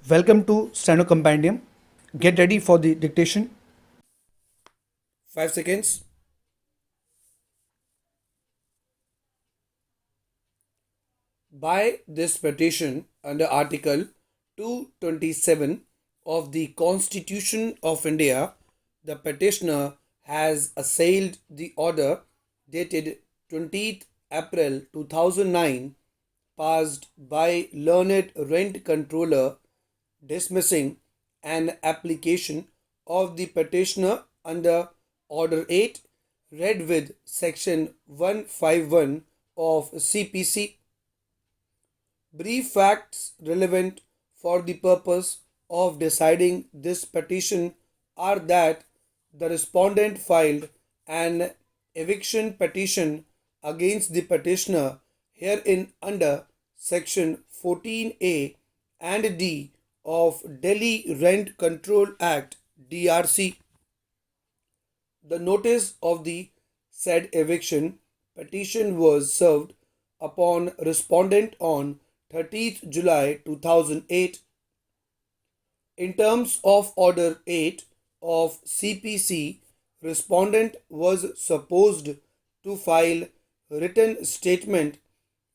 Welcome to Steno Compendium. Get ready for the dictation. 5 seconds. By this petition under Article 227 of the Constitution of India, the petitioner has assailed the order dated 20th April 2009 passed by learned rent controller dismissing an application of the petitioner under Order 8 read with Section 151 of CPC. Brief facts relevant for the purpose of deciding this petition are that the respondent filed an eviction petition against the petitioner herein under Section 14A and D of Delhi Rent Control Act DRC. The notice of the said eviction petition was served upon respondent on 30th July 2008. In terms of Order 8 of CPC, respondent was supposed to file written statement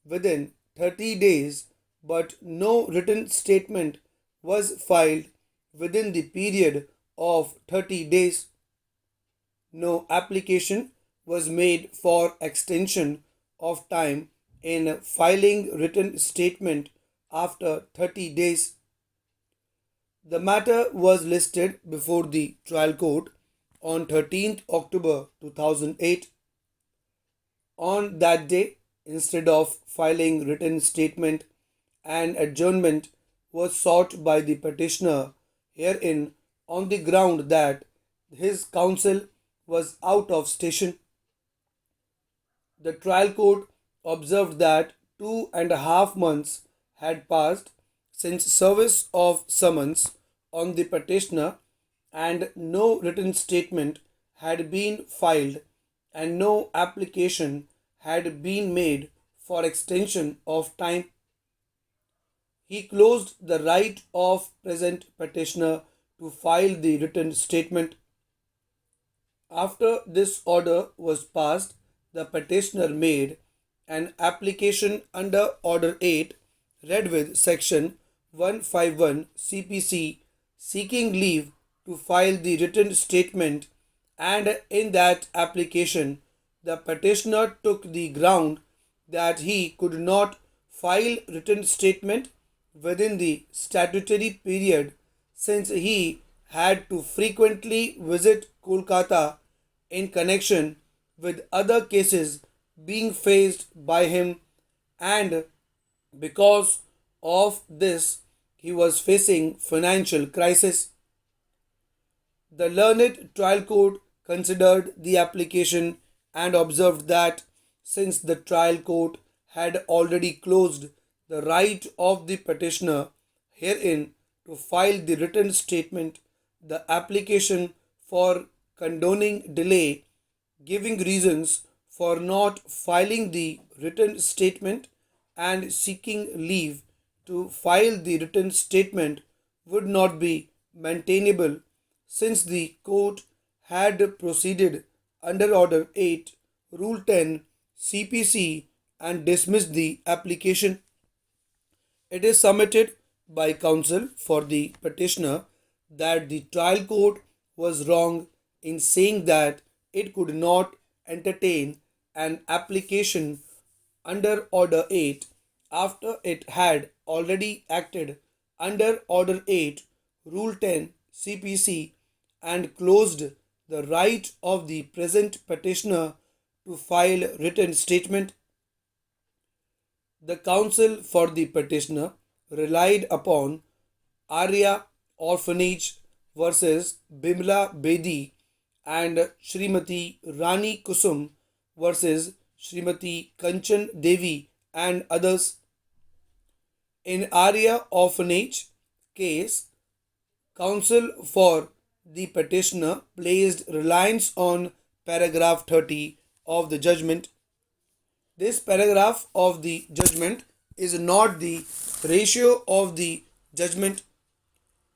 within 30 days, but no written statement was filed within the period of 30 days. No application was made for extension of time in filing written statement after 30 days. The matter was listed before the trial court on 13th October 2008. On that day, instead of filing written statement, an adjournment was sought by the petitioner herein on the ground that his counsel was out of station. The trial court observed that 2.5 months had passed since service of summons on the petitioner and no written statement had been filed and no application had been made for extension of time. He closed the right of present petitioner to file the written statement. After this order was passed, the petitioner made an application under Order 8 read with Section 151 CPC seeking leave to file the written statement, and in that application the petitioner took the ground that he could not file written statement within the statutory period since he had to frequently visit Kolkata in connection with other cases being faced by him, and because of this he was facing financial crisis. The learned trial court considered the application and observed that since the trial court had already closed the right of the petitioner herein to file the written statement, the application for condoning delay, giving reasons for not filing the written statement, and seeking leave to file the written statement would not be maintainable since the court had proceeded under Order 8, Rule 10, CPC and dismissed the application. It is submitted by counsel for the petitioner that the trial court was wrong in saying that it could not entertain an application under Order 8 after it had already acted under Order 8, Rule 10 CPC and closed the right of the present petitioner to file written statement. The counsel for the petitioner relied upon Arya Orphanage versus Bimla Bedi and Srimati Rani Kusum versus Srimati Kanchan Devi and others. In Arya Orphanage case, counsel for the petitioner placed reliance on paragraph 30 of the judgment. This paragraph of the judgment is not the ratio of the judgment.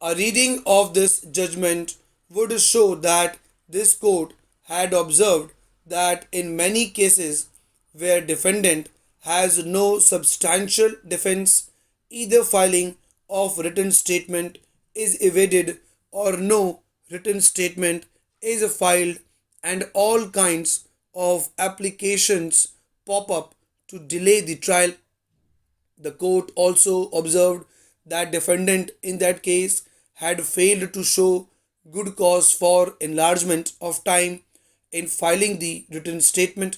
A reading of this judgment would show that this court had observed that in many cases where defendant has no substantial defense, either filing of written statement is evaded or no written statement is filed, and all kinds of applications pop up to delay the trial. The court also observed that defendant in that case had failed to show good cause for enlargement of time in filing the written statement.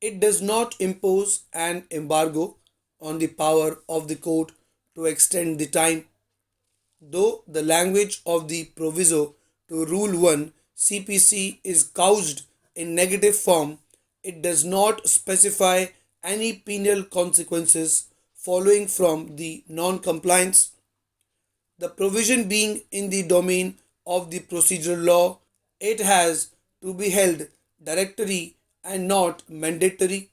It does not impose an embargo on the power of the court to extend the time. Though the language of the proviso to Rule 1 CPC is couched in negative form, it does not specify any penal consequences following from the non compliance. The provision being in the domain of the procedural law, it has to be held directory and not mandatory.